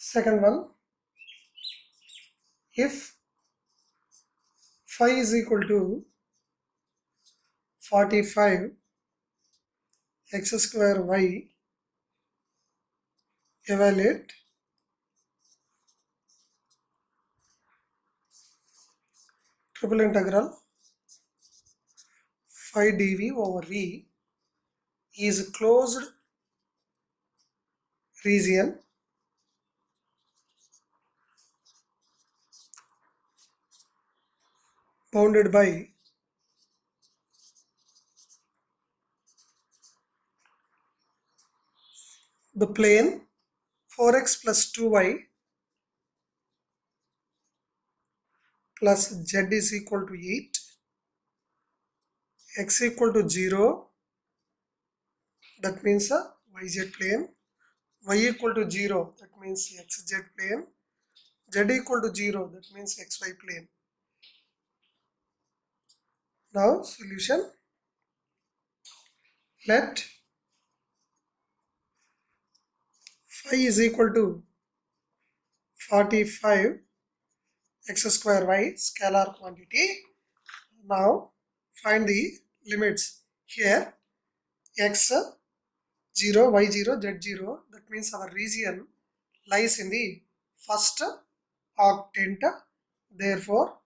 Second one, if phi is equal to 45 x square y, evaluate triple integral phi dv over v is closed region bounded by the plane 4x plus 2y plus z is equal to 8, x equal to 0, that means a yz plane, y equal to 0, that means xz plane, z equal to 0, that means xy plane. Now solution, let phi is equal to 45 x square y scalar quantity. Now find the limits. Here x 0, y 0, z 0, that means our region lies in the first octant. Therefore,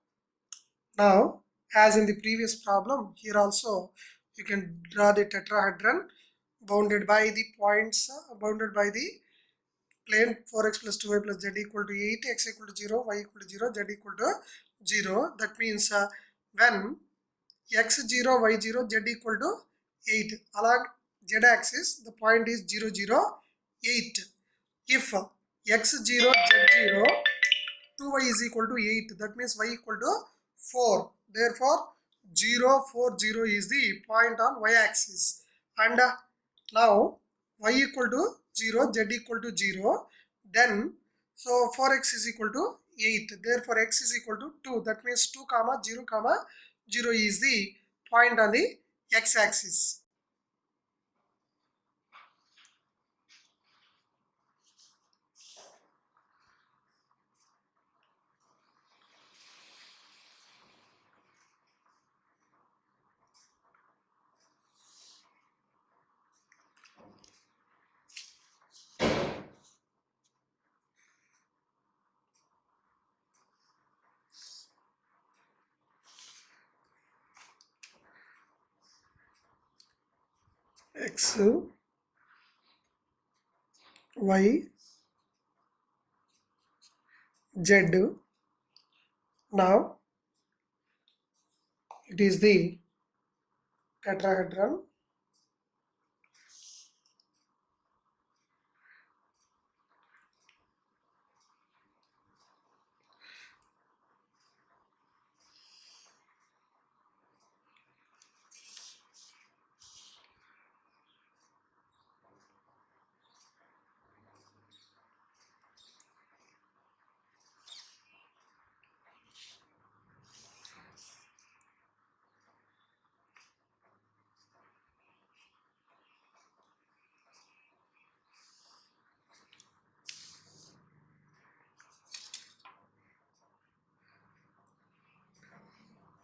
now as in the previous problem, here also you can draw the tetrahedron bounded by the points, bounded by the plane 4x plus 2y plus z equal to 8, x equal to 0, y equal to 0, z equal to 0. That means when x 0, y 0, z equal to 8, along z axis the point is 0, 0, 8. If x 0, z 0, 2y is equal to 8, that means y equal to 4. Therefore 0, 4, 0 is the point on y axis. And now y equal to 0, z equal to 0, then so 4x is equal to 8, therefore x is equal to 2, that means 2 comma 0 comma 0 is the point on the x axis. X, y, z. Now it is the tetrahedron.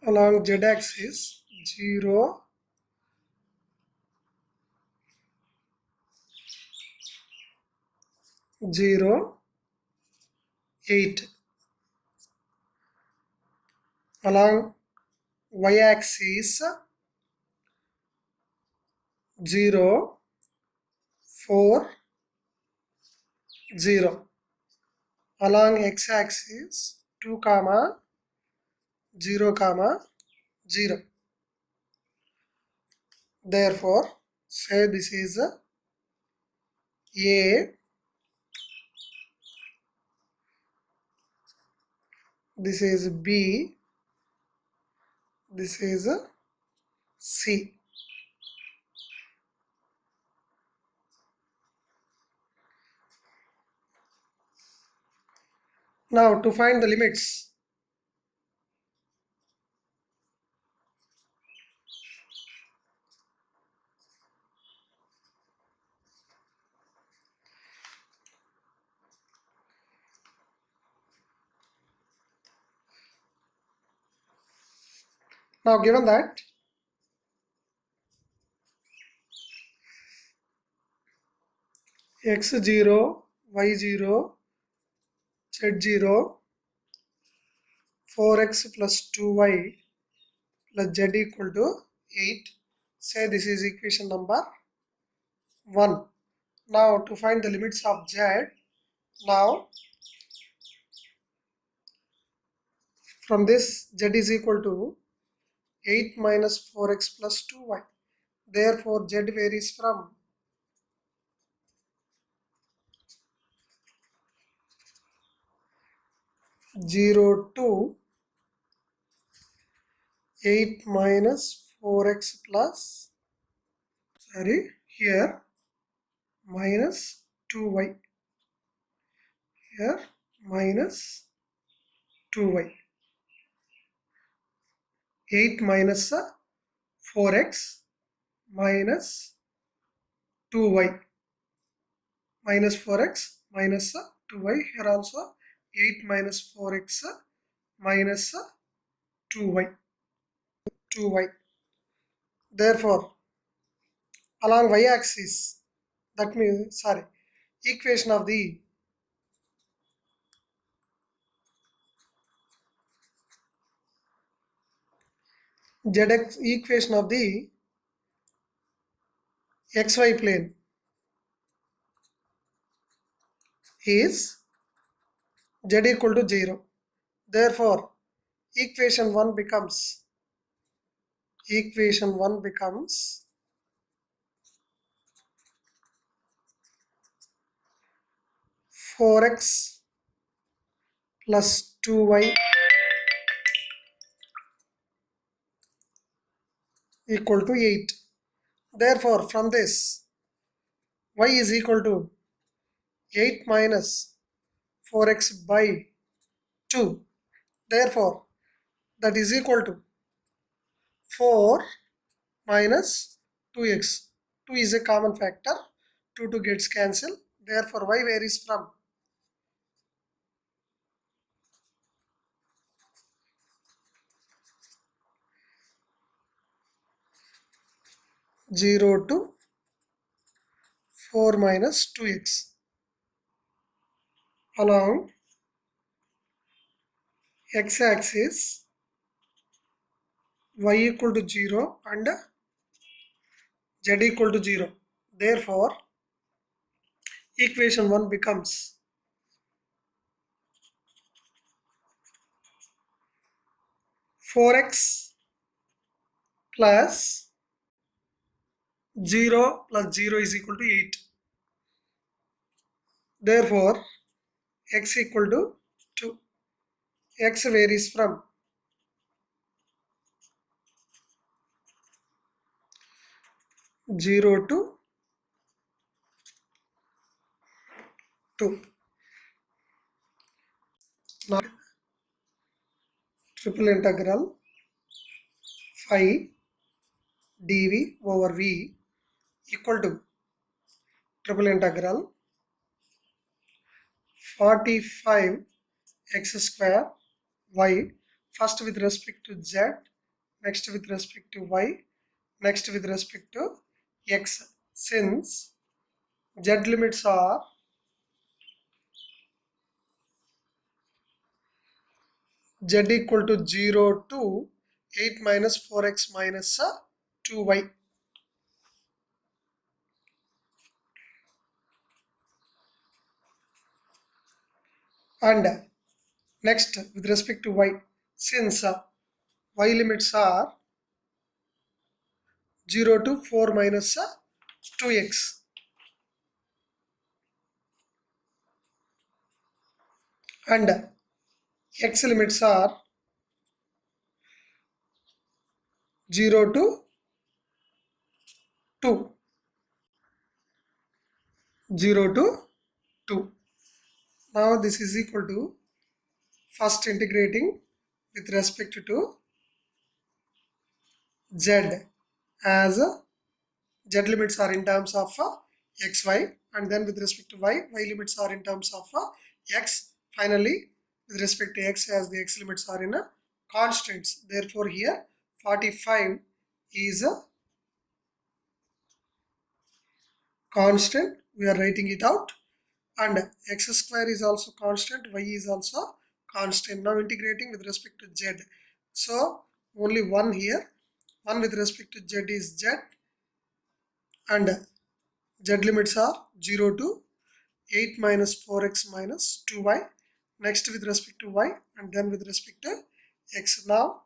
Along z axis 0, 0, 8. Along y axis 0, 4, 0. Along x axis 2 comma 0 comma 0. Therefore say this is A, this is B, this is C. Now to find the limits, Now given that x0, y0, z0, 4x plus 2y plus z equal to 8. Say this is equation number 1. Now to find the limits of z, now from this z is equal to 8 minus 4x plus 2y. Therefore z varies from 0 to 8 minus 4x plus, here minus 2y, here minus 2y. 8 minus 4x minus 2y, minus 4x minus 2y. Here also 8 minus 4x minus 2y. Therefore along y-axis, that means equation of the zx, equation of the xy plane is z equal to 0. Therefore equation 1 becomes 4x plus 2y equal to 8. Therefore from this y is equal to 8 minus 4x by 2. Therefore that is equal to 4 minus 2x. 2 is a common factor. 2 gets cancelled. Therefore y varies from 0 to 4 minus 2x. Along x-axis y equal to 0 and z equal to 0. Therefore equation 1 becomes 4x plus 0 plus 0 is equal to 8. Therefore x equal to 2. X varies from 0 to 2. Now triple integral phi dv over v equal to triple integral 45 x square y, first with respect to z, next with respect to y, next with respect to x. Since z limits are z equal to 0 to 8 minus 4x minus 2y. And next with respect to y, since y limits are 0 to 4 minus 2x. And x limits are 0 to 2. 0 to 2. Now this is equal to first integrating with respect to z, as z limits are in terms of xy, and then with respect to y limits are in terms of x. Finally with respect to x, as the x limits are in constants. Therefore here 45 is a constant. We are writing it out. And x square is also constant, y is also constant. Now integrating with respect to z. So only 1 here. 1 with respect to z is z. And z limits are 0 to 8 minus 4x minus 2y. Next with respect to y, and then with respect to x. Now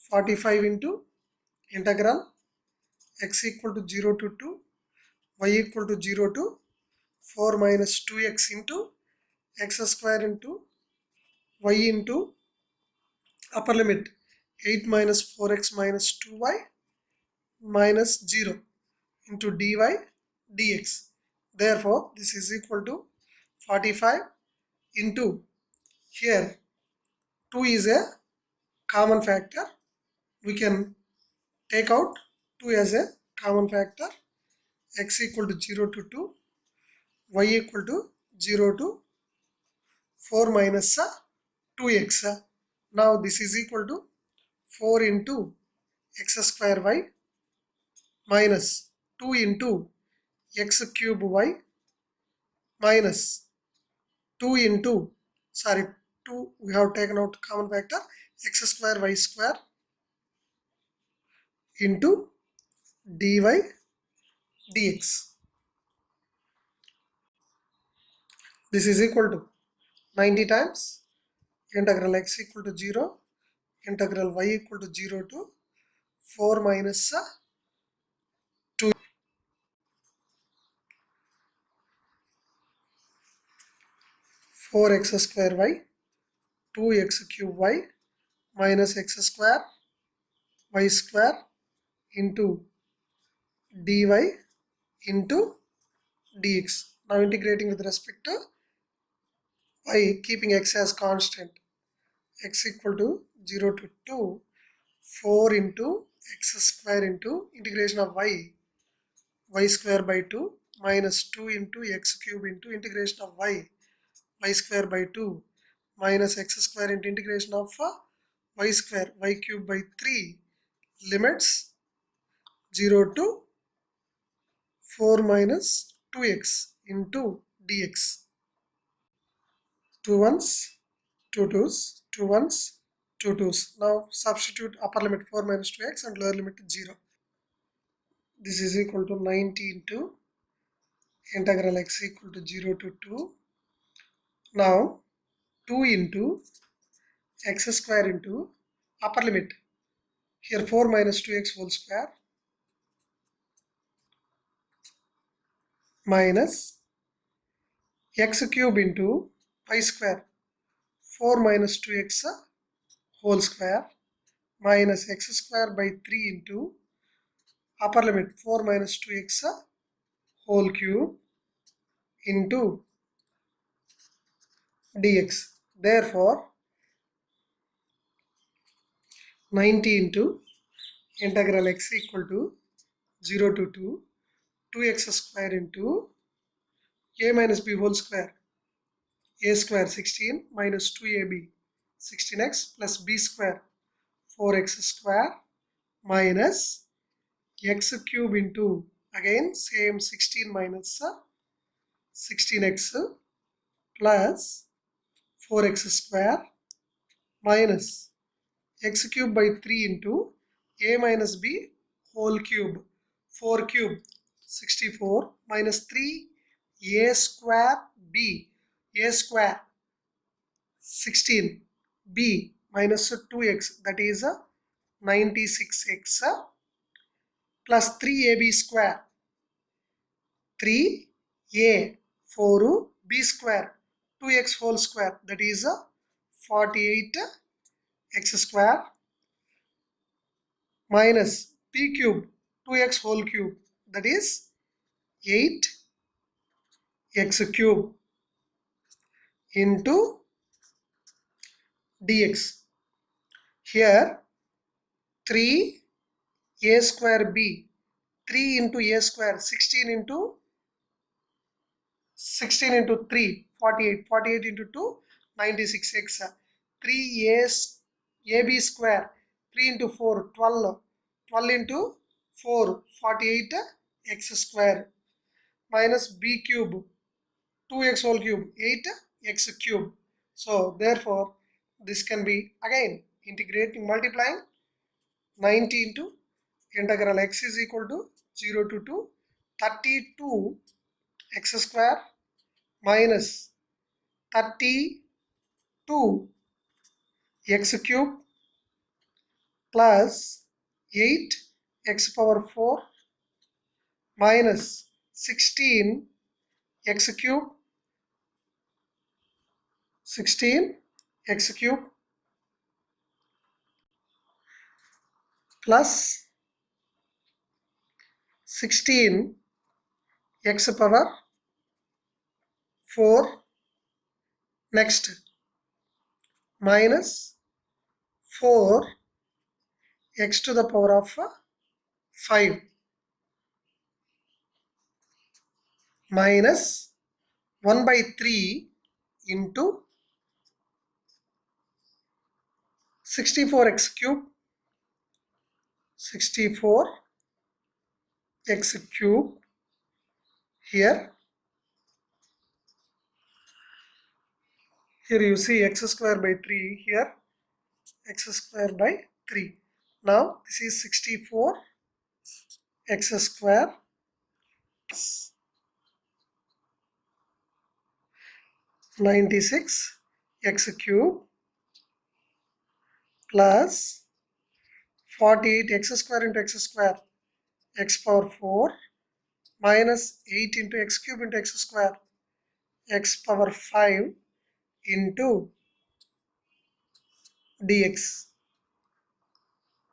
45 into integral x equal to 0 to 2, y equal to 0 to 4 minus 2x into x square into y into upper limit 8 minus 4x minus 2y minus 0 into dy dx. Therefore, this is equal to 45 into, here 2 is a common factor. We can take out 2 as a common factor. X equal to 0 to 2, y equal to 0 to 4 minus 2x. Now this is equal to 4 into x square y minus 2 into x cube y minus 2 into, 2 we have taken out common factor, x square y square into dy dx. This is equal to 90 times integral x equal to 0, integral y equal to 0 to 4 minus 2, 4x square y, 2x cube y minus x square y square into dy into dx. Now integrating with respect to y, keeping x as constant, x equal to 0 to 2, 4 into x square into integration of y square by 2 minus 2 into x cube into integration of y square by 2 minus x square into integration of y square y cube by 3, limits 0 to 4 minus 2x into dx. 2 ones, 2 twos, 2 ones, 2 twos. Now substitute upper limit 4 minus 2x and lower limit 0. This is equal to 90 into integral x equal to 0 to 2. Now 2 into x square into upper limit, here 4 minus 2x whole square minus x cube into y square 4 minus 2x whole square minus x square by 3 into upper limit 4 minus 2x whole cube into dx. Therefore 90 into integral x equal to 0 to 2, 2x square into a minus b whole square, a square 16 minus 2ab 16x plus b square 4x square minus x cube into, again same 16 minus 16x plus 4x square minus x cube by 3 into a minus b whole cube, 4 cube 64 minus 3 a square b, a square 16 b minus 2x, that is 96x plus 3ab square, 3a 4 b square 2x whole square, that is 48x square minus p cube 2x whole cube, that is 8x cube into dx. Here 3a square b, 3 into a square 16 into 3 48, 48 into 2 96x, 3 ab square 3 into 4, 12. 12 into 4, 48 x square minus b cube, 2x whole cube, 8x cube. So therefore, this can be again integrating, multiplying 90 into integral x is equal to 0 to 2, 32 x square minus 32 x cube plus 8 x power 4 minus 16 x cube, 16 x cube plus 16 x power 4 next minus 4 x to the power of 5 minus 1 by 3 into 64x cube, 64x cube here you see x square by 3 here, x square by 3. Now this is 64 x square 96 x cube plus 48 x square into x square x power 4 minus 8 into x cube into x square x power 5 into dx.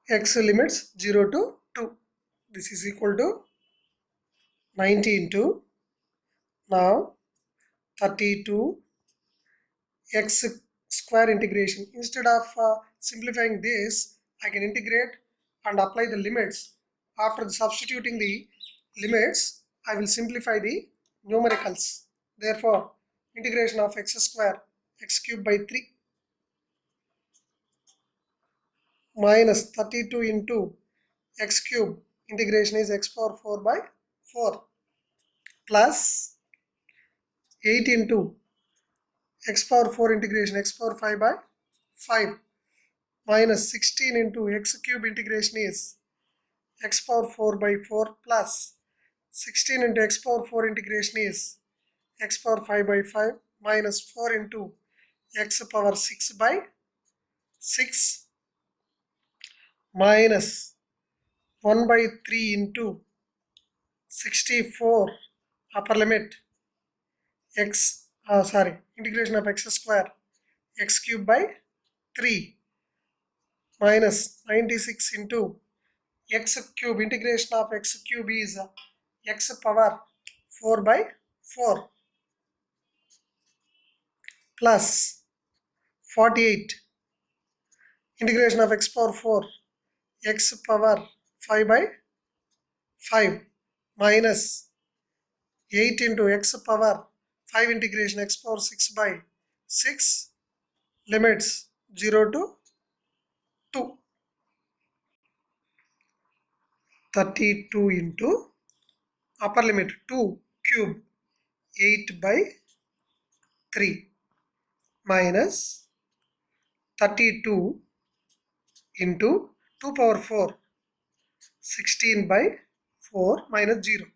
X limits 0 to 2. This is equal to 90 into now 32 x square integration. Instead of simplifying this, I can integrate and apply the limits. After substituting the limits, I will simplify the numericals. Therefore, integration of x square x cube by 3 minus 32 into x cube integration is x power 4 by 4 plus 8 into x power 4 integration x power 5 by 5 minus 16 into x cube integration is x power 4 by 4 plus 16 into x power 4 integration is x power 5 by 5 minus 4 into x power 6 by 6 minus 1 by 3 into 64 upper limit integration of x square x cube by 3 minus 96 into x cube integration of x cube is x power 4 by 4 plus 48 integration of x power 4 x power 5 by 5 minus 8 into x power 5 integration x power 6 by 6 limits 0 to 2. 32 into upper limit 2 cube 8 by 3 minus 32 into 2 power 4 16 by 4 minus 0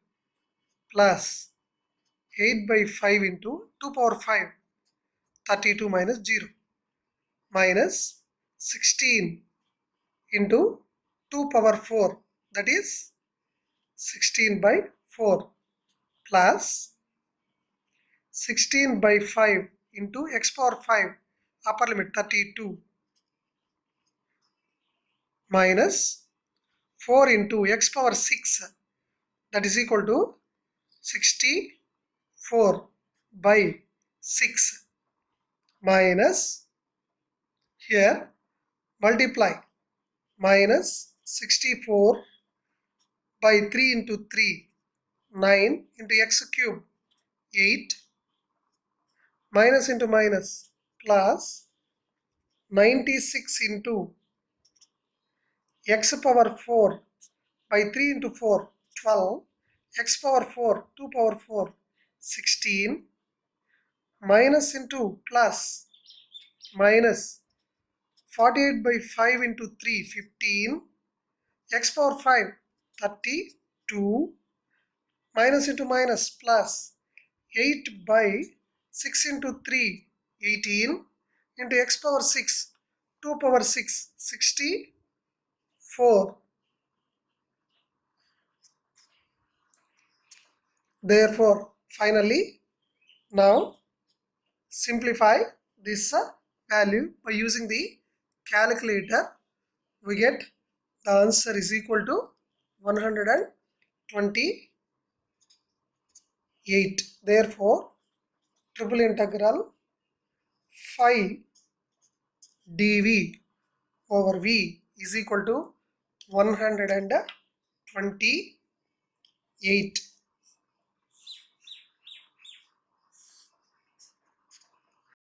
plus 8 by 5 into 2 power 5 32 minus 0 minus 16 into 2 power 4 that is 16 by 4 plus 16 by 5 into x power 5 upper limit 32 minus 4 into x power 6 that is equal to 64 by 6 minus here multiply minus 64 by 3 into 3 9 into x cube 8 minus into minus plus 96 into x power 4 by 3 into 4, 12, x power 4, 2 power 4, 16, minus into plus, minus 48 by 5 into 3, 15, x power 5, 32, minus into minus plus 8 by 6 into 3, 18, into x power 6, 2 power 6, 64. Therefore, finally, now simplify this value by using the calculator. We get the answer is equal to 128. Therefore, triple integral phi dv over v is equal to 128.